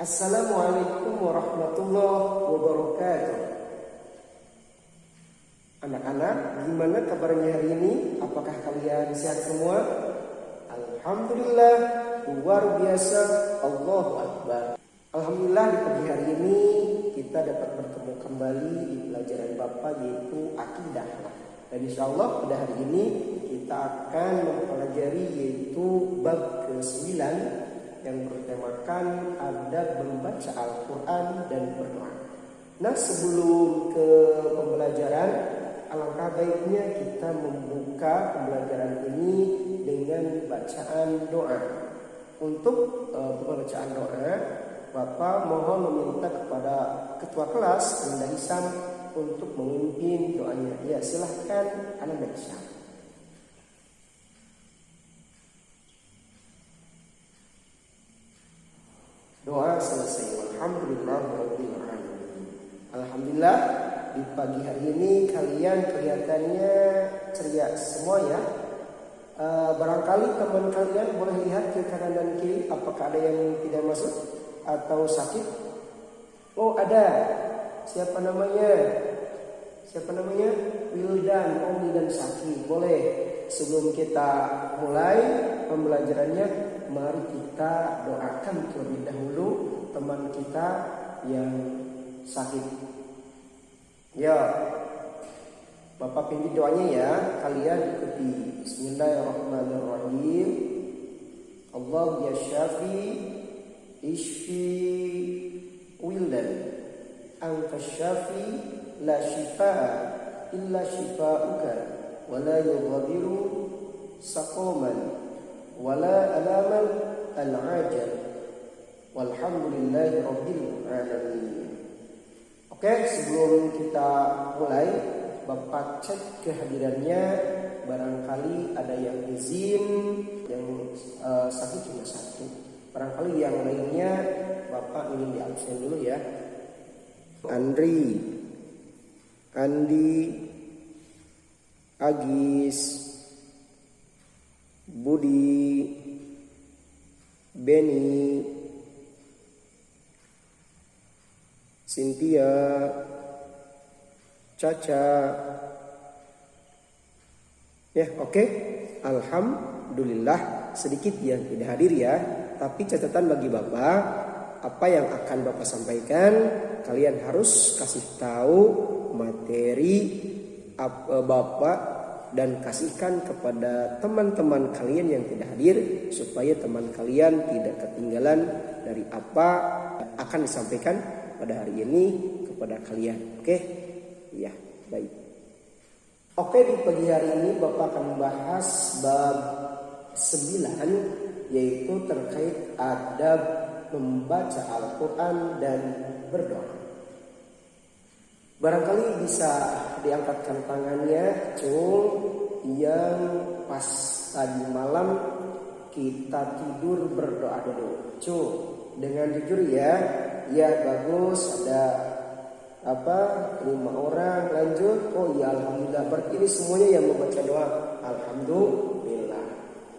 Assalamualaikum warahmatullahi wabarakatuh. Anak-anak, gimana kabarnya hari ini? Apakah kalian sehat semua? Alhamdulillah, luar biasa, Allahu Akbar. Alhamdulillah, di pagi hari ini kita dapat bertemu kembali di pelajaran Bapak, yaitu akidah. Dan insya Allah pada hari ini kita akan mempelajari yaitu bab ke-9 yang bertemakan adab membaca Al-Quran dan berdoa. Nah, sebelum ke pembelajaran, alangkah baiknya kita membuka pembelajaran ini dengan bacaan doa. Untuk pembacaan doa, Bapak mohon meminta kepada ketua kelas Anda Hisam untuk memimpin doanya. Ya, silahkan Anda Hisam. Doa selesai. Alhamdulillahirobbilalamin. Alhamdulillah, di pagi hari ini kalian kelihatannya ceria semua ya. Barangkali teman kalian boleh lihat ke kanan dan kiri, apakah ada yang tidak masuk atau sakit? Oh, ada. Siapa namanya? Wildan. Oh, Wildan sakit. Boleh. Sebelum kita mulai pembelajarannya, mari kita doakan terlebih dahulu teman kita yang sakit. Ya, Bapak pimpin doanya ya. Kalian ikuti. Bismillahirrahmanirrahim. Allah ya syafi ishfi wildan anta syafi la shifaa illa shifauka wa la yughadiru saqaman wa la alaman al-ajal walhamdulillahi rabbil alamin. Oke, sebelum kita mulai, Bapak cek kehadirannya. Barangkali ada yang izin, yang sakit cuma satu. Barangkali yang lainnya Bapak ingin diabsen dulu ya. Andri, Andi, Agis, Budi, Beni, Cynthia, Caca. Ya, oke. Alhamdulillah, sedikit yang tidak hadir ya. Tapi catatan bagi Bapak, apa yang akan Bapak sampaikan, kalian harus kasih tahu materi Bapak dan kasihkan kepada teman-teman kalian yang tidak hadir, supaya teman kalian tidak ketinggalan dari apa akan disampaikan pada hari ini kepada kalian. Oke? Ya, baik. Oke, di pagi hari ini Bapak akan membahas bab 9, yaitu terkait adab membaca Al-Quran dan berdoa. Barangkali bisa diangkatkan tangannya, cung, yang pas tadi malam kita tidur berdoa dulu. Cung, dengan jujur ya. Ya, bagus. Ada 5 orang. Lanjut. Oh ya, alhamdulillah. Berarti ini semuanya yang membaca doa. Alhamdulillah.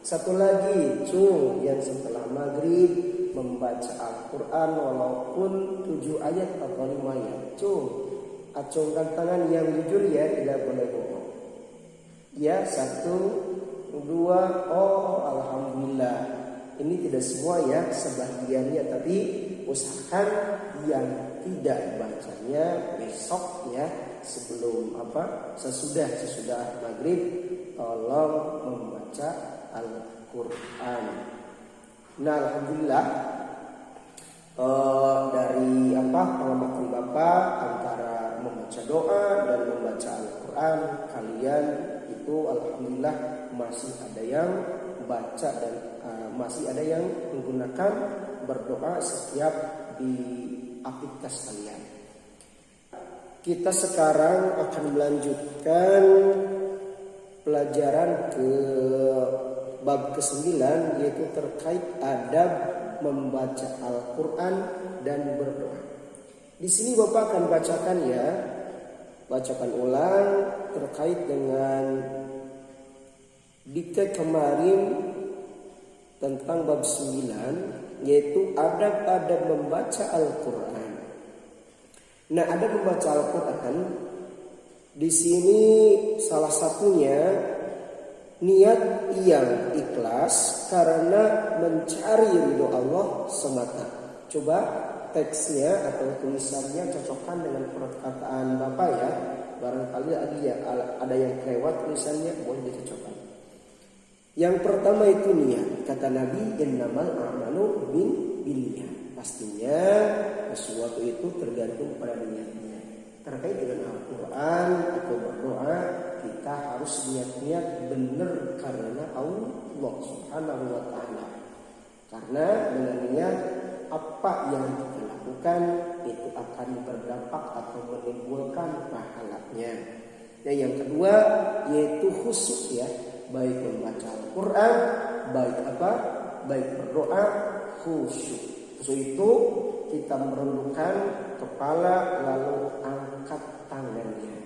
Satu lagi, cung, yang setelah maghrib membaca Al-Quran walaupun 7 ayat atau 5 ayat. Cung, acungkan tangan yang jujur ya, tidak boleh bohong. Ya, 1, 2. Oh, alhamdulillah. Ini tidak semua ya, sebagiannya, tapi usahakan yang tidak bacanya besok ya, sebelum sesudah maghrib, tolong membaca Al-Quran. Nah, alhamdulillah, dari pengamatan Bapak antara membaca doa dan membaca Al-Quran, kalian itu alhamdulillah masih ada yang baca dan masih ada yang menggunakan berdoa setiap di aktivitas kalian. Kita sekarang akan melanjutkan pelajaran ke bab ke-9, yaitu terkait adab membaca Al-Quran dan berdoa. Di sini Bapak akan bacakan ulang terkait dengan dikte kemarin tentang bab 9, yaitu adab-adab membaca Al-Quran. Nah, adab membaca Al-Quran di sini salah satunya niat yang ikhlas karena mencari ridho Allah semata. Coba teksnya atau tulisannya cocokkan dengan perkataan Bapak ya. Barangkali ada yang kelewat tulisannya, boleh dicocokkan. Yang pertama itu niat. Kata Nabi, innamal a'malu binniyat. Pastinya sesuatu itu tergantung pada niatnya. Terkait dengan Al-Quran atau berdoa, kita harus niat-niat benar karena Allah Subhanahu wa Ta'ala. Karena dengan niat apa yang kita lakukan itu akan berdampak atau menimbulkan pahalanya. Dan yang kedua yaitu khusyuk ya, baik membaca Al-Quran, baik berdoa, khusyuk. Khusyuk itu kita merundukkan kepala lalu angkat tangannya.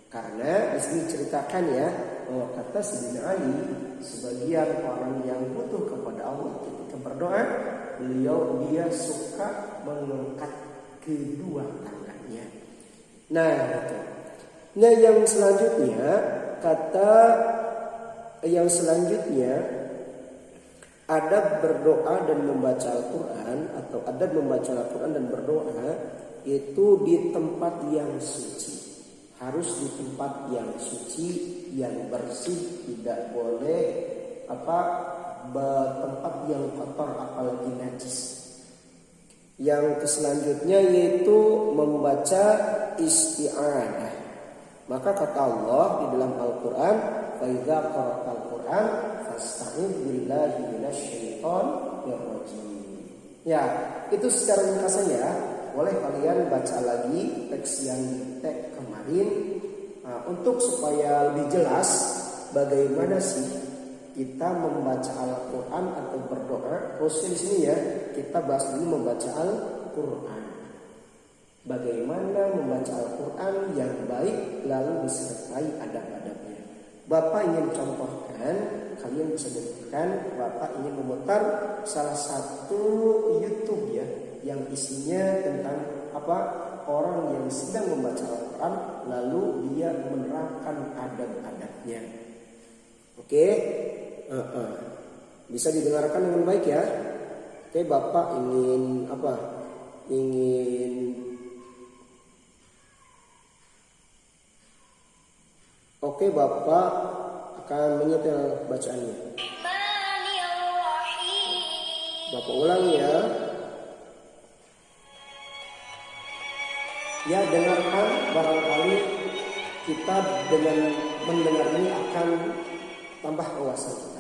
Karena di sini ceritakan ya, bahwa kata Sayyidina Ali, sebagian orang yang butuh kepada Allah ketika berdoa, dia suka mengangkat kedua tangannya. Nah, itu. Nah, yang selanjutnya adab berdoa dan membaca Al-Quran atau adab membaca Al-Quran dan berdoa itu di tempat yang suci. Harus di tempat yang suci, yang bersih, tidak boleh tempat yang kotor apalagi najis. Yang selanjutnya yaitu membaca isti'adah. Maka kata Allah di dalam Al-Quran, fa idza qara'tal Qur'an fasta'idz billahi minasyaitonir rajim. Ya, itu secara ringkasannya. Boleh kalian baca lagi teks yang teks kemarin untuk supaya lebih jelas bagaimana sih kita membaca Al-Quran atau berdoa. Khususnya di sini ya, kita bahas dulu membaca Al-Quran. Bagaimana membaca Al-Quran yang baik lalu disertai adab-adabnya. Bapak ingin contohkan, kalian bisa dengarkan. Bapak ingin memutar salah satu YouTube ya, yang isinya tentang orang yang sedang membaca Al-Quran lalu dia menerapkan adab-adabnya. Oke, bisa didengarkan dengan baik ya. Oke, Bapak ingin Oke, Bapak akan menyetel bacaannya. Bapak ulang ya. Ya, dengarkan, barangkali kita dengan mendengar ini akan tambah wawasan kita.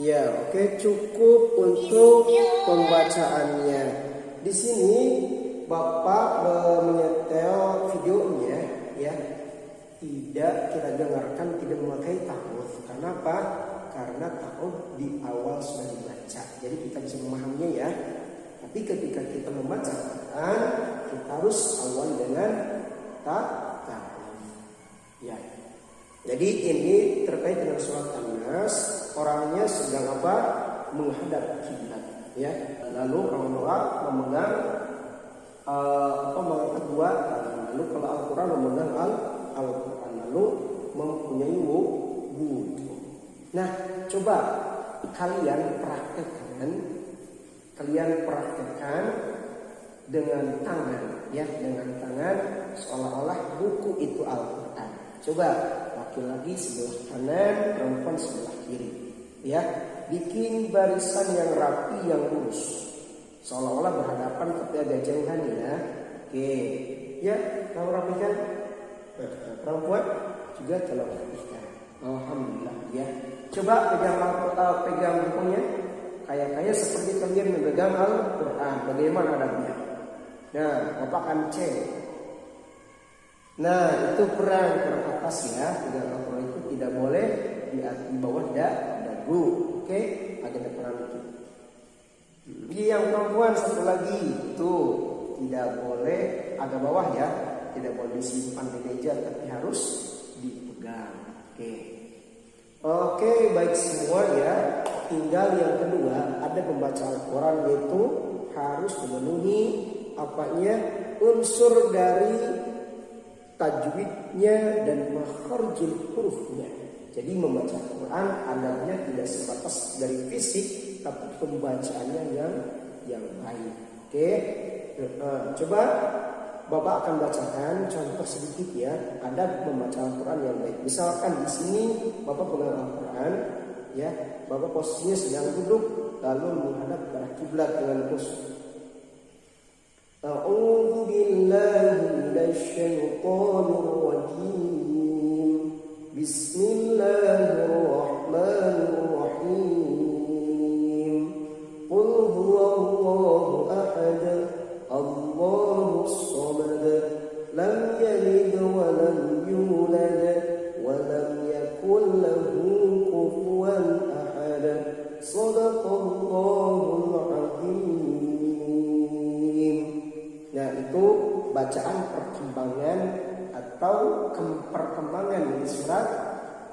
Ya, oke, cukup untuk pembacaannya. Di sini Bapak menyetel videonya ya. Tidak kita dengarkan, tidak memakai ta'awudz. Kenapa? Karena ta'awudz di awal sudah dibaca. Jadi kita bisa memahaminya ya. Tapi ketika kita membaca Quran, kita harus awal dengan ta'awudz. Ya. Jadi ini terkait dengan surat An-Nas, orangnya sedang menghadap kiblat, ya. Lalu orang memegang kedua tangan. Lalu kalau Al-Quran memegang Al-Quran, lalu mempunyai wudu. Nah, coba kalian praktekkan dengan tangan, ya, dengan tangan seolah-olah buku itu Al-Quran. Coba laki-laki sebelah kanan, perempuan sebelah kiri. ya, bikin barisan yang rapi, yang lurus, seolah-olah berhadapan kepada gajangan ya. Oke, ya, kalau rapikan. Perempuan juga tolong rapikan. Alhamdulillah ya. Coba pegang bukunya, kayak seperti kalian memegang Al-Quran. Bagaimana adabnya? Nah, Bapak akan cek. Nah, itu perang atas ya. Pegang Al-Quran itu tidak boleh di bawah dagu. Oke, agenda perang itu. Yang perempuan satu lagi itu tidak boleh agak bawah ya. Tidak boleh disimpan di meja, tapi harus dipegang. Oke, baik semua ya. Tinggal yang kedua, ada pembaca Al-Quran, yaitu harus memenuhi unsur dari tajwidnya dan makharijul hurufnya. Jadi membaca Al-Quran adabnya tidak sebatas dari fisik, tapi pembacaannya yang baik. Oke, coba Bapak akan bacakan contoh sedikit ya, adab membaca Al-Quran yang baik. Misalkan di sini Bapak pegang Al-Quran, ya, Bapak posisinya sedang duduk lalu menghadap ke arah kiblat dengan khusyuk. A'udzu billahi minasy syaithanir rajim. Bismillahirrahmanirrahim. Qul huwallahu ahad. Allahus samad. Lam yalid wa lam yulad wa lam yakul lahu kufuwan ahad. Shadaqallahul azim. Nah, itu bacaan perkembangan atau perkembangan dari surat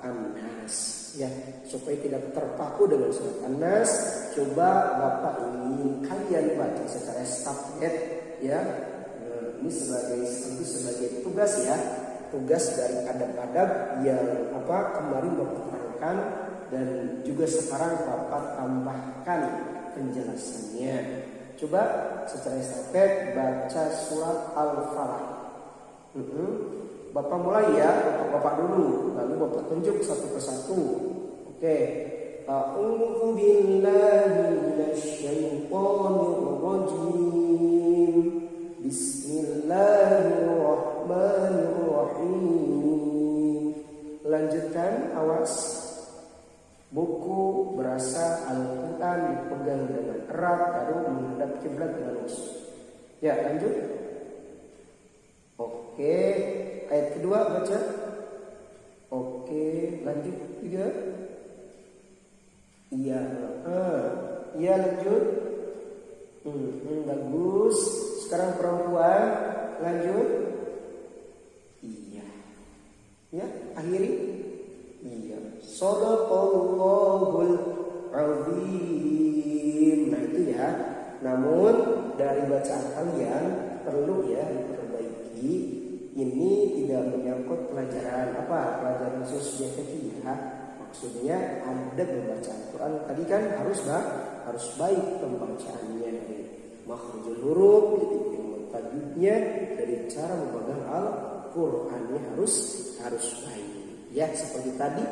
An-Nas ya, supaya tidak terpaku dengan surat An-Nas. Coba Bapak ingin kalian baca secara estafet ya. Ini sebagai tugas ya, tugas dari adab-adab yang kemarin Bapak terangkan dan juga sekarang Bapak tambahkan penjelasannya. Coba secara estafet baca surat Al-Falaq. Bapak mulai ya, Bapak dulu, lalu Bapak tunjuk satu persatu. Oke. A'udzu billahi minasy syaithanir rajim. Bismillahirrahmanirrahim. Lanjutkan, awas. Buku berasa Al-Quran dipegang dengan erat, lalu menghadap kiblat dengan lurus. Ya, lanjut. Oke, ayat kedua baca. Oke, lanjut juga. Iya, iya lanjut. Bagus. Sekarang perempuan, lanjut. Iya, ya, akhiri. Iya, shadaqallahul azim. Nah itu ya. Namun dari bacaan kalian perlu ya diperbaiki. Ini tidak menyangkut pelajaran khususnya fikih. Maksudnya ada membaca Al-Quran tadi kan harus baik pembacaannya, dari makharijul huruf, dari tajwidnya, dari cara memegang Al-Qurannya harus baik. Ya, seperti tadi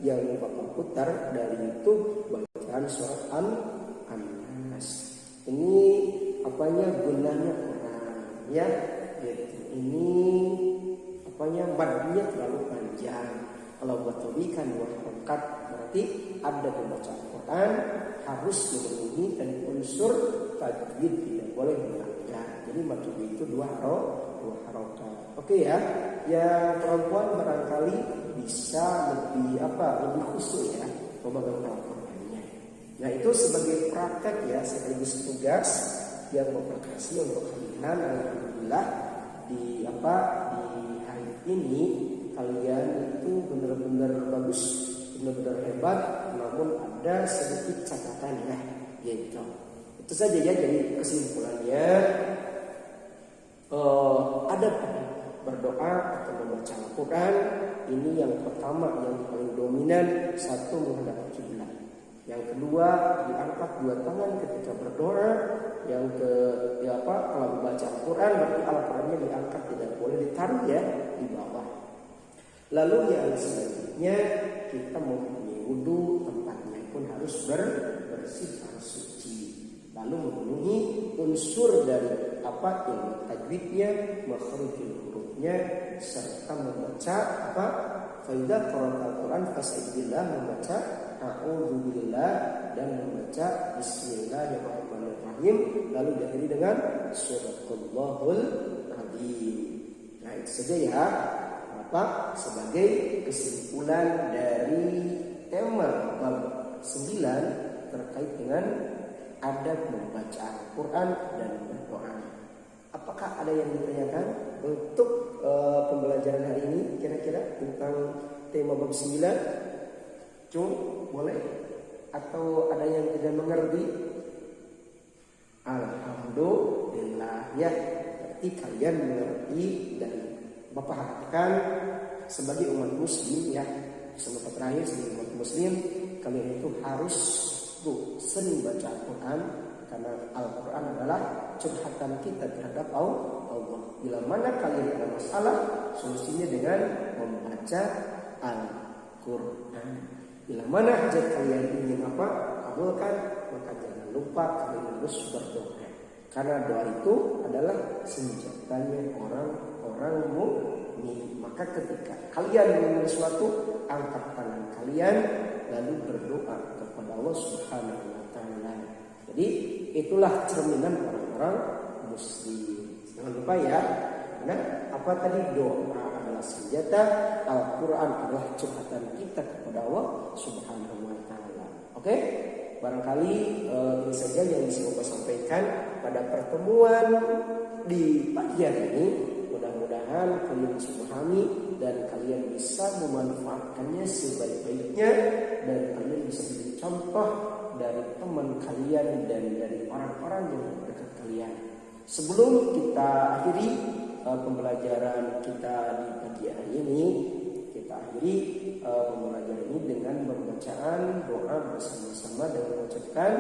yang Bapak putar dari YouTube bacaan surat An-Nas. Ini gunanya Quran ya. Ini madnya terlalu panjang. Kalau buat lebihan 2 rakaat berarti ada pembaca Al-Quran harus memenuhi dan unsur tajwid, tidak boleh melanggar. Jadi maksudnya itu 2 rakaat. Oke ya. Yang perempuan barangkali bisa lebih khusyuk ya memegang Al-Qurannya. Nah itu sebagai praktek ya, sekaligus tugas yang Bapak kasih untuk kalian. Alhamdulillah di hari ini kalian itu benar-benar bagus, benar-benar hebat. Namun ada sedikit catatan ya, yaitu itu saja ya. Jadi kesimpulannya ada berdoa atau membaca Al-Quran ini yang pertama, yang paling dominan, satu menghadap kiblat. Yang kedua diangkat 2 tangan ketika berdoa. Yang kalau membaca Al-Quran berarti Al-Qurannya diangkat, tidak boleh ditaruh ya di bawah. Lalu yang selanjutnya kita mempunyai wudu, tempatnya pun harus bersih, harus suci. Lalu memenuhi unsur dari apa ilmu tajwidnya, makhrajul hurufnya, serta membaca apa? Fa idza qara'al Qur'an fasta'idillah, membaca a'udzubillah dan membaca bismillahirrahmanirrahim, lalu diakhiri dengan suratullahul adzim. Nah, itu saja ya. Apa sebagai kesimpulan dari tema bab 9 terkait dengan adab membaca Al-Quran dan berdoa. Apakah ada yang ditanyakan untuk pembelajaran hari ini kira-kira tentang tema bab 9? Cuma boleh? Atau ada yang tidak mengerti? Alhamdulillah ya, berarti kalian mengerti. Dan Bapak harapkan sebagai umat muslim ya, semester terakhir sebagai umat muslim, kalian itu harus sering baca Al-Quran, karena Al-Quran adalah curhatan kita terhadap Allah. Bila mana kalian ada masalah, solusinya dengan membaca Al-Quran. Bila mana hajat kalian ingin apa kabulkan, maka jangan lupa kalian harus berdoa, karena doa itu adalah senjatanya orang-orang mukmin. Maka ketika kalian ingin sesuatu, angkat tangan kalian lalu berdoa kepada Allah Subhanahu wa taala. Jadi itulah cerminan orang-orang muslim. Jangan lupa ya. Nah, apa tadi? Doa adalah senjata, Al-Quran adalah curhatan kita kepada Allah Subhanahu wa taala. Oke? Barangkali ini saja yang bisa Bapak sampaikan pada pertemuan di pagi hari ini. Mudah-mudahan kalian bisa memahami dan kalian bisa memanfaatkannya sebaik-baiknya, dan kalian bisa menjadi contoh dari teman kalian dan dari orang-orang yang dekat kalian. Sebelum kita akhiri pembelajaran kita di pagi hari ini, kita akhiri pembelajaran ini dengan pembacaan doa bersama-sama dengan mengucapkan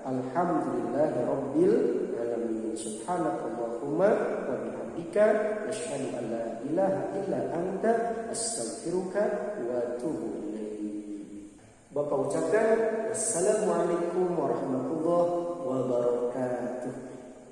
Alhamdulillahirabbil alamin, subhanakallahumma wa bihamdika asyhadu an la ilaha illa anta astaghfiruka wa atubu ilaik. Bapak ucapkan assalamualaikum warahmatullahi wabarakatuh.